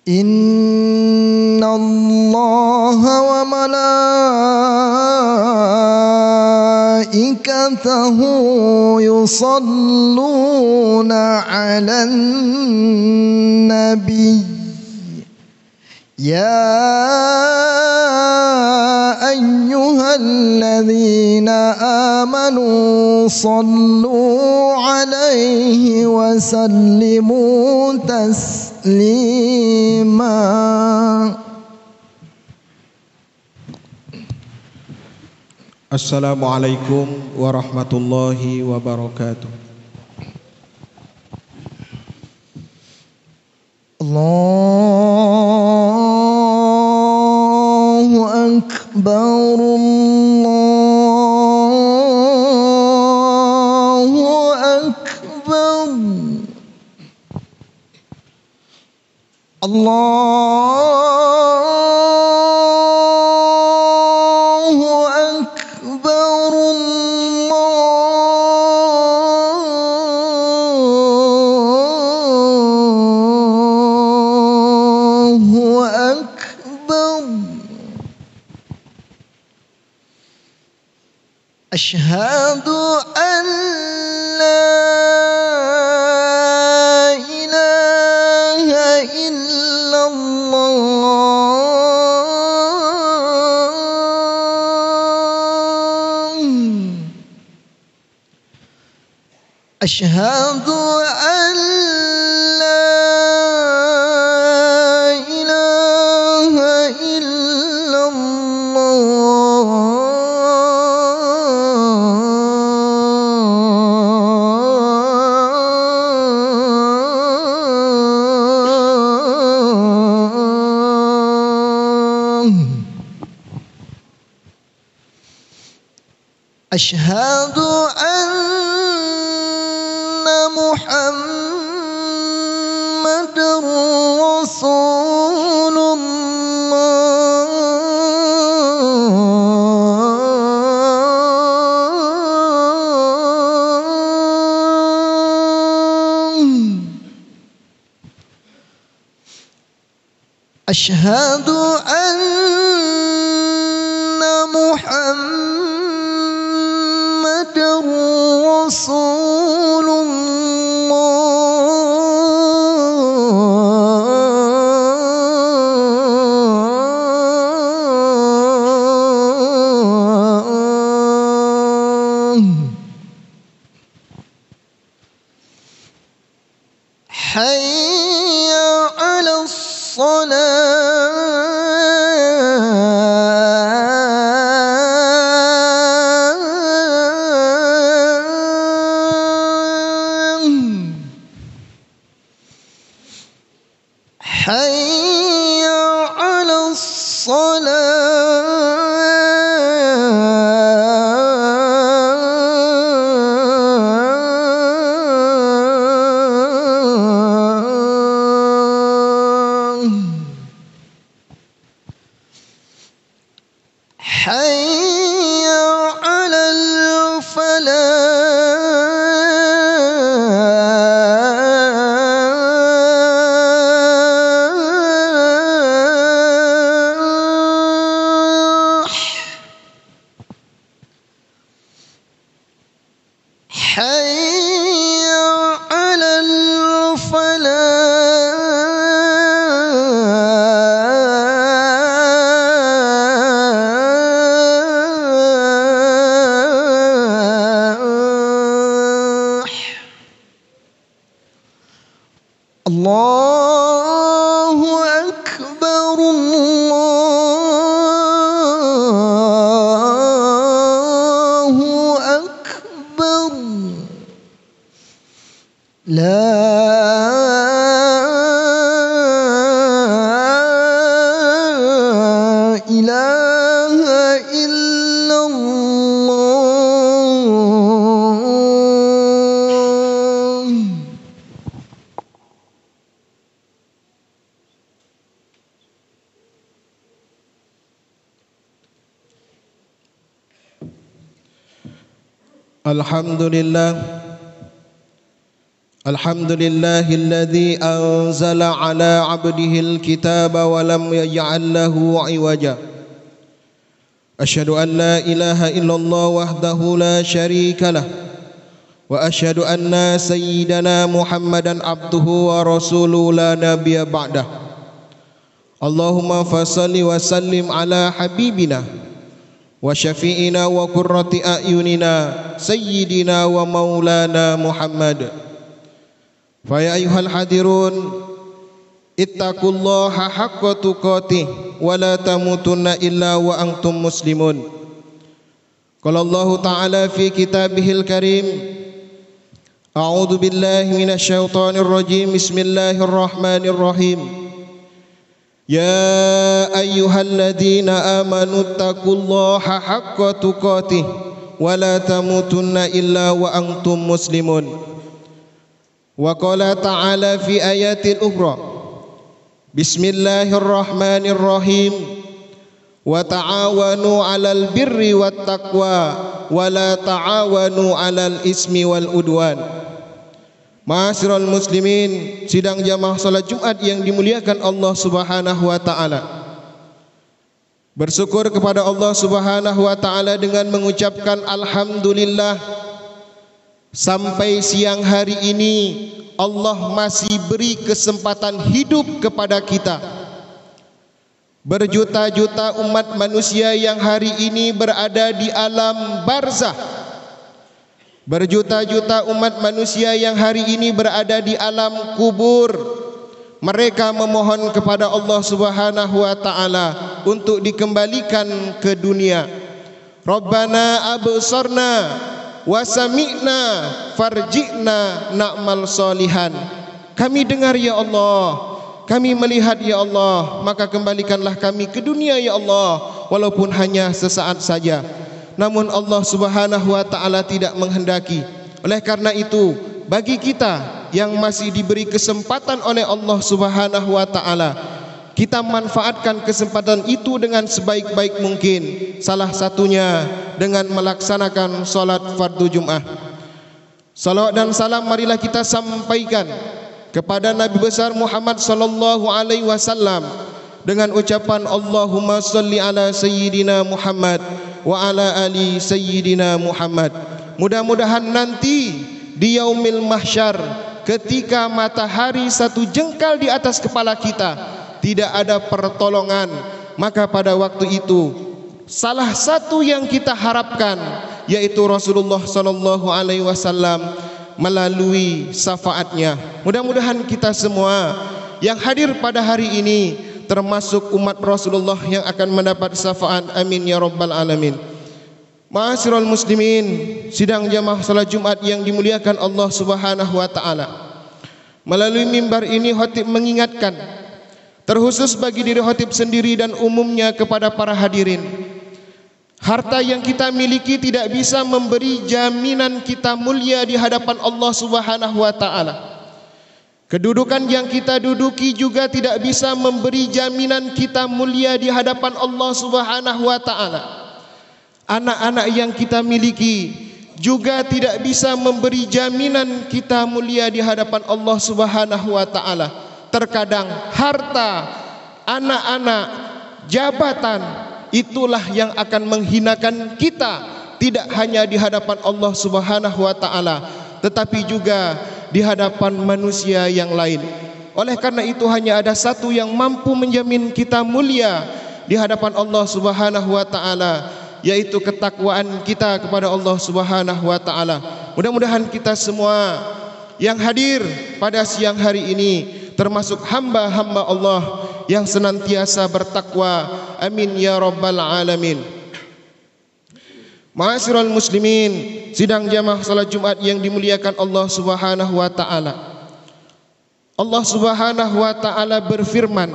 Inna Allah wa malaikatahu yusalluna 'alan nabiy ya ayyuhalladzina amanu sallu 'alaihi wa sallimu taslima. Assalamualaikum warahmatullahi wabarakatuh. Allahu akbar, Allahu akbar, Allahu akbar, Allahu akbar. Asyhadu an la ilaha illallah. Asyhadu an la ilaha illallah. Asyhadu anna Muhammadar Rasulullah. Asyhadu anna Muhammadar Rasulullah. Hayya 'alas salah. Hayya 'alas salah. Hayya 'alal falah. Hayya 'alal falah. Allahu akbar, Allahu akbar. La ilaha illallah. Alhamdulillah الحمد لله الذي أنزل على عبده الكتاب ولم يجعل له عوجا أشهد أن لا إله إلا الله وحده لا شريك له وأشهد أن سيدنا محمدا عبده ورسوله لا نبي بعده اللهم فصل وسلم على حبيبنا وشفيئنا وقرة أعيننا سيدنا ومولانا محمد فيا أيها الحاضرون اتقوا الله حق تقاته ولا تموتن إلا وأنتم مسلمون قال الله تعالى في كتابه الكريم أعوذ بالله من الشيطان الرجيم بسم الله الرحمن الرحيم يا أيها الذين آمنوا اتقوا الله حق تقاته ولا تموتن إلا وأنتم مسلمون وقال تعالى في آيات أخرى بسم الله الرحمن الرحيم وتعاونوا على البر والتقوى ولا تعاونوا على الإثم والعدوان. Ma'asyiral muslimin, sidang jamaah salat Jumat yang dimuliakan Allah Subhanahu wa taala. Bersyukur kepada Allah Subhanahu wa taala dengan mengucapkan alhamdulillah, sampai siang hari ini Allah masih beri kesempatan hidup kepada kita. Berjuta-juta umat manusia yang hari ini berada di alam barzah. Berjuta-juta umat manusia yang hari ini berada di alam kubur. Mereka memohon kepada Allah Subhanahu wa taala untuk dikembalikan ke dunia. Rabbana absarna wa sami'na farji'na na'mal solihan. Kami dengar ya Allah, kami melihat ya Allah, maka kembalikanlah kami ke dunia ya Allah, walaupun hanya sesaat saja. Namun Allah Subhanahu wa taala tidak menghendaki. Oleh karena itu, bagi kita yang masih diberi kesempatan oleh Allah Subhanahu wa taala, kita manfaatkan kesempatan itu dengan sebaik-baik mungkin. Salah satunya dengan melaksanakan salat fardu Jumat. Salawat dan salam marilah kita sampaikan kepada Nabi besar Muhammad sallallahu alaihi wasallam dengan ucapan Allahumma salli ala sayyidina Muhammad wa ala ali sayyidina Muhammad. Mudah-mudahan nanti di yaumil mahsyar, ketika matahari satu jengkal di atas kepala kita, tidak ada pertolongan, maka pada waktu itu salah satu yang kita harapkan yaitu Rasulullah sallallahu alaihi wasallam melalui syafaatnya. Mudah-mudahan kita semua yang hadir pada hari ini termasuk umat Rasulullah yang akan mendapat syafaat. Amin ya rabbal alamin. Ma'asyiral muslimin, sidang jamaah salat Jumat yang dimuliakan Allah Subhanahu wa taala. Melalui mimbar ini khatib mengingatkan, terkhusus bagi diri khatib sendiri dan umumnya kepada para hadirin, harta yang kita miliki tidak bisa memberi jaminan kita mulia di hadapan Allah Subhanahu wa taala. Kedudukan yang kita duduki juga tidak bisa memberi jaminan kita mulia di hadapan Allah Subhanahu wa taala. Anak-anak yang kita miliki juga tidak bisa memberi jaminan kita mulia di hadapan Allah Subhanahu wa taala. Terkadang harta, anak-anak, jabatan itulah yang akan menghinakan kita, tidak hanya di hadapan Allah Subhanahu wa taala, tetapi juga di hadapan manusia yang lain. Oleh karena itu hanya ada satu yang mampu menjamin kita mulia di hadapan Allah Subhanahu wa taala, yaitu ketakwaan kita kepada Allah Subhanahu wa taala. Mudah-mudahan kita semua yang hadir pada siang hari ini termasuk hamba-hamba Allah yang senantiasa bertakwa. Amin ya rabbal alamin. Ma'asyiral muslimin, sidang jamaah salat Jumat yang dimuliakan Allah Subhanahu wa taala. Allah Subhanahu wa taala berfirman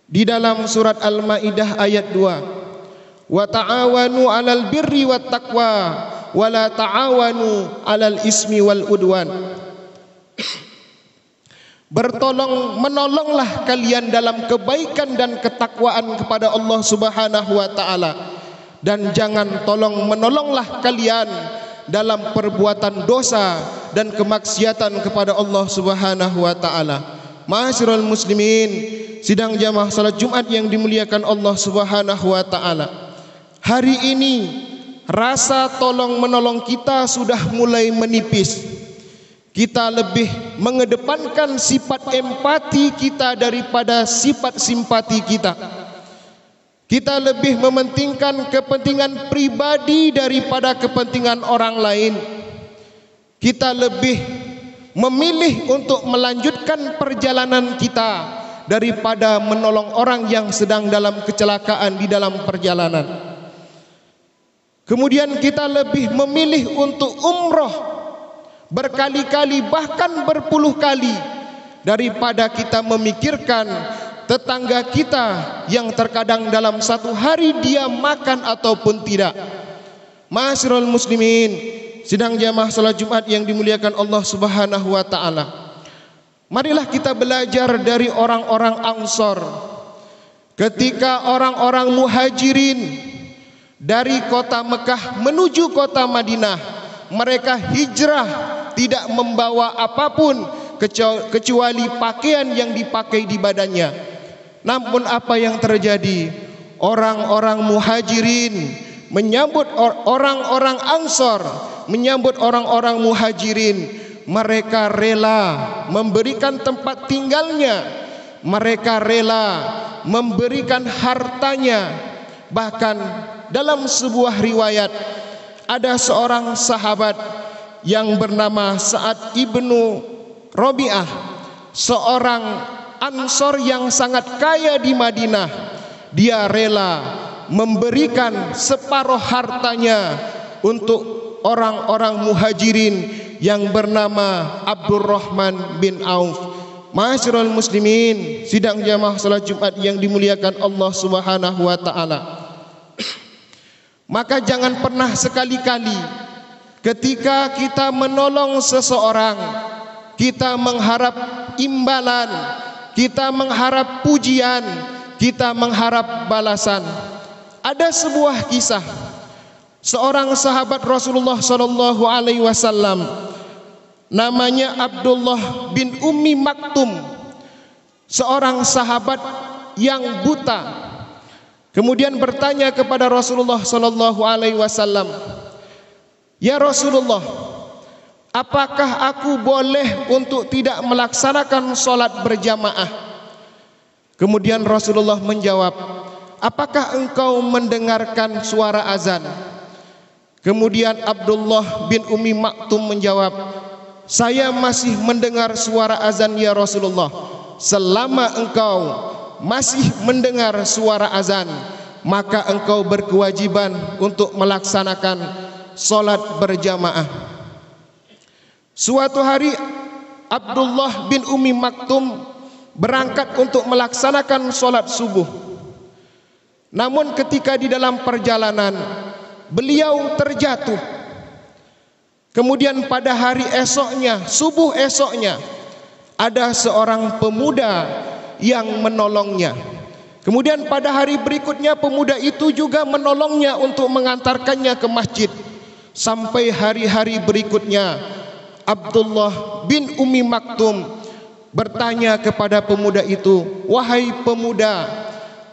di dalam surat Al-Maidah ayat 2, "Wa ta'awanu 'alal birri wat taqwa wa la ta'awanu 'alal ismi wal udwan." Bertolong menolonglah kalian dalam kebaikan dan ketakwaan kepada Allah Subhanahu wa taala, dan jangan tolong menolonglah kalian dalam perbuatan dosa dan kemaksiatan kepada Allah Subhanahu wa taala. Ma'asyiral muslimin, sidang jamaah salat Jumat yang dimuliakan Allah Subhanahu wa taala. Hari ini rasa tolong menolong kita sudah mulai menipis. Kita lebih mengedepankan sifat empati kita daripada sifat simpati kita. Kita lebih mementingkan kepentingan pribadi daripada kepentingan orang lain. Kita lebih memilih untuk melanjutkan perjalanan kita daripada menolong orang yang sedang dalam kecelakaan di dalam perjalanan. Kemudian kita lebih memilih untuk umroh berkali-kali bahkan berpuluh kali daripada kita memikirkan tetangga kita yang terkadang dalam satu hari dia makan ataupun tidak. Ma'asyiral muslimin, sidang jamaah salat Jumat yang dimuliakan Allah Subhanahu wa taala. Marilah kita belajar dari orang-orang Ansor. Ketika orang-orang Muhajirin dari kota Mekah menuju kota Madinah, mereka hijrah tidak membawa apapun kecuali pakaian yang dipakai di badannya. Namun apa yang terjadi? Orang-orang Muhajirin menyambut orang-orang Ansor, menyambut orang-orang Muhajirin. Mereka rela memberikan tempat tinggalnya, mereka rela memberikan hartanya. Bahkan dalam sebuah riwayat ada seorang sahabat yang bernama Sa'ad ibnu Rabi'ah, seorang Ansor yang sangat kaya di Madinah. Dia rela memberikan separuh hartanya untuk orang-orang Muhajirin yang bernama Abdurrahman bin Auf. Ma'asyiral muslimin, sidang jamaah salat Jumat yang dimuliakan Allah Subhanahu wa taala. Maka jangan pernah sekali-kali ketika kita menolong seseorang kita mengharap imbalan, kita mengharap pujian, kita mengharap balasan. Ada sebuah kisah seorang sahabat Rasulullah sallallahu alaihi wasallam namanya Abdullah bin Ummi Maktum, seorang sahabat yang buta. Kemudian bertanya kepada Rasulullah sallallahu alaihi wasallam, "Ya Rasulullah, apakah aku boleh untuk tidak melaksanakan sholat berjamaah?" Kemudian Rasulullah menjawab, "Apakah engkau mendengarkan suara azan?" Kemudian Abdullah bin Ummi Maktum menjawab, "Saya masih mendengar suara azan ya Rasulullah. Selama engkau masih mendengar suara azan, maka engkau berkewajiban untuk melaksanakan sholat berjamaah." Suatu hari Abdullah bin Ummi Maktum berangkat untuk melaksanakan sholat subuh. Namun ketika di dalam perjalanan beliau terjatuh. Kemudian pada hari esoknya, subuh esoknya, ada seorang pemuda yang menolongnya. Kemudian pada hari berikutnya pemuda itu juga menolongnya untuk mengantarkannya ke masjid. Sampai hari-hari berikutnya Abdullah bin Ummi Maktum bertanya kepada pemuda itu, "Wahai pemuda,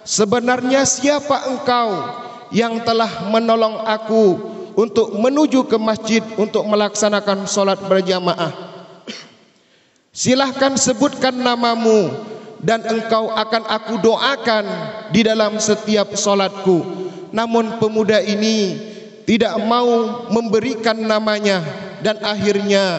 sebenarnya siapa engkau yang telah menolong aku untuk menuju ke masjid untuk melaksanakan sholat berjamaah? Silahkan sebutkan namamu dan engkau akan aku doakan di dalam setiap sholatku." Namun pemuda ini tidak mau memberikan namanya, dan akhirnya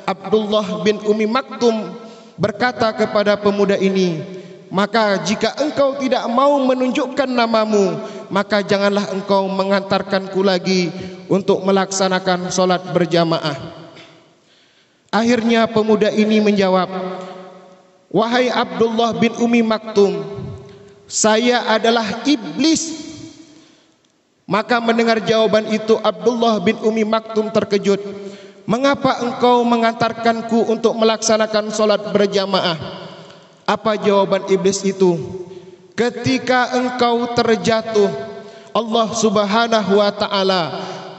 Abdullah bin Ummi Maktum berkata kepada pemuda ini, "Maka jika engkau tidak mau menunjukkan namamu, maka janganlah engkau mengantarkanku lagi untuk melaksanakan sholat berjamaah." Akhirnya pemuda ini menjawab, "Wahai Abdullah bin Ummi Maktum, saya adalah iblis." Maka mendengar jawaban itu Abdullah bin Ummi Maktum terkejut. "Mengapa engkau mengantarkanku untuk melaksanakan sholat berjamaah?" Apa jawaban iblis itu? "Ketika engkau terjatuh, Allah Subhanahu wa ta'ala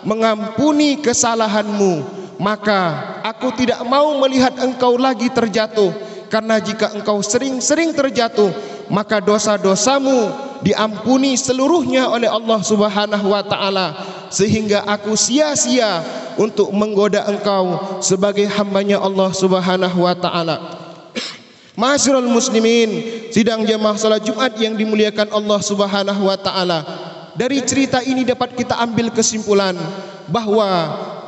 mengampuni kesalahanmu, maka aku tidak mau melihat engkau lagi terjatuh, karena jika engkau sering-sering terjatuh, maka dosa-dosamu diampuni seluruhnya oleh Allah Subhanahu wa taala, sehingga aku sia-sia untuk menggoda engkau sebagai hambanya Allah Subhanahu wa taala. Ma'asyiral muslimin, sidang jamaah salat Jumat yang dimuliakan Allah Subhanahu wa taala. Dari cerita ini dapat kita ambil kesimpulan bahwa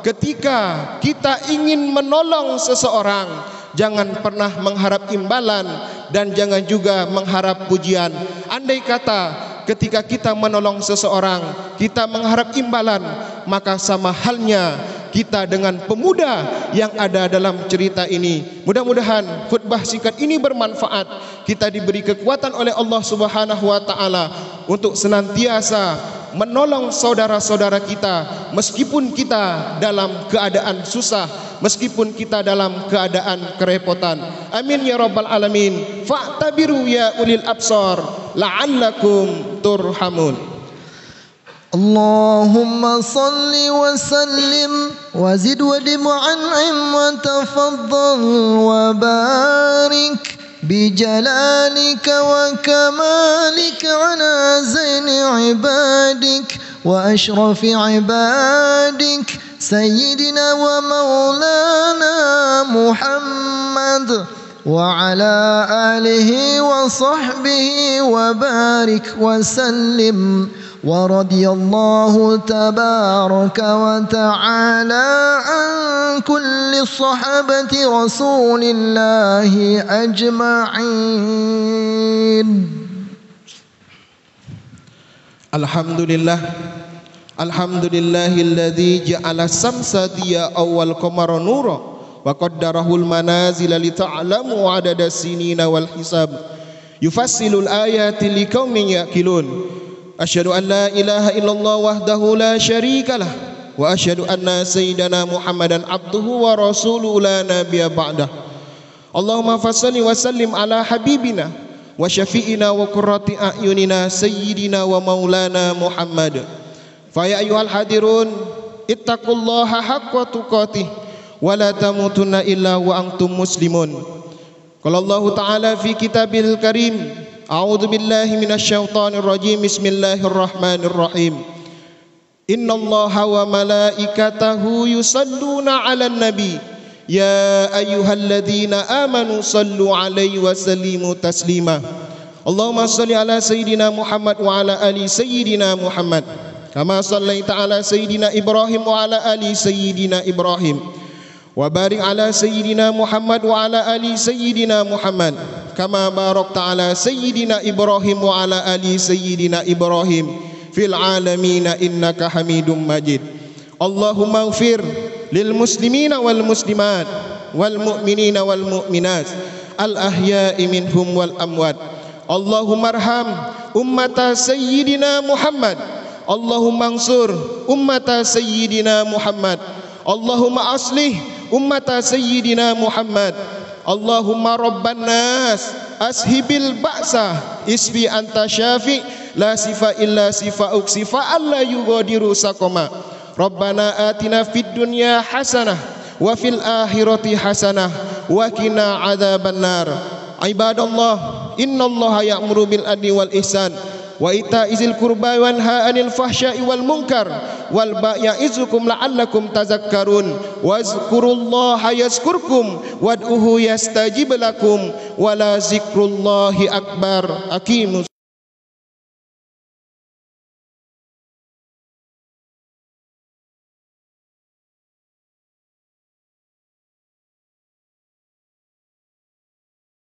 ketika kita ingin menolong seseorang, jangan pernah mengharap imbalan dan jangan juga mengharap pujian. Andai kata ketika kita menolong seseorang kita mengharap imbalan, maka sama halnya kita dengan pemuda yang ada dalam cerita ini. Mudah-mudahan khutbah singkat ini bermanfaat. Kita diberi kekuatan oleh Allah Subhanahu wa taala untuk senantiasa menolong saudara-saudara kita meskipun kita dalam keadaan susah, meskipun kita dalam keadaan kerepotan. Amin ya rabbal alamin. Fa'tabiru ya ulil absar la'allakum turhamun. اللهم صل وسلم وزد ودم وانعم وتفضل وبارك بجلالك وكمالك على زين عبادك وأشرف عبادك سيدنا ومولانا محمد وعلى آله وصحبه وبارك وسلم. ورضي الله تبارك وتعالى عن كل صحابة رسول الله أجمعين. الحمد لله الذي جعل الشمس ضياء والقمر نورا وقدره المنازل لتعلموا عدد السنين والحساب يفصل الآيات لقوم يأكلون. أشهد أن لا إله إلا الله وحده لا شريك له وأشهد أن سيدنا محمدا عبده ورسوله لا نبي بعده. اللهم فصل وسلم على حبيبنا وشفيئنا وقرة أعيننا سيدنا ومولانا محمد. فيا أيها الحاضرون اتقوا الله حق تقاته ولا تموتن إلا وأنتم مسلمون. قال الله تعالى في كتابه الكريم: أعوذ بالله من الشيطان الرجيم بسم الله الرحمن الرحيم إن الله وملائكته يصلون على النبي يا أيها الذين آمنوا صلوا عليه وسلموا تسليما. اللهم صل على سيدنا محمد وعلى آل سيدنا محمد كما صليت على سيدنا إبراهيم وعلى آل سيدنا إبراهيم وبارك على سيدنا محمد وعلى آل سيدنا محمد كما باركت على سيدنا إبراهيم وعلى آل سيدنا إبراهيم في العالمين إنك حميد مجيد. اللهم اغفر للمسلمين والمسلمات والمؤمنين والمؤمنات الأحياء منهم والأموات. اللهم ارحم أمة سيدنا محمد. اللهم انصر أمة سيدنا محمد. اللهم أصلح أمة سيدنا محمد. اللهم رب الناس أذهب البأس اشف أنت شافي لا شفاء إلا شفاءك شفاء لا يغادر سقما. ربنا آتنا في الدنيا حسنة وفي الآخرة حسنة وقنا عذاب النار. عباد الله إن الله يأمر بالعدل والإحسان وإيتاء ذي القربى وينهى عن الفحشاء والمنكر والبغي يعظكم لعلكم تذكرون. واذكروا الله يذكركم وادعوه يستجب لكم ولذكر الله أكبر. أقيموا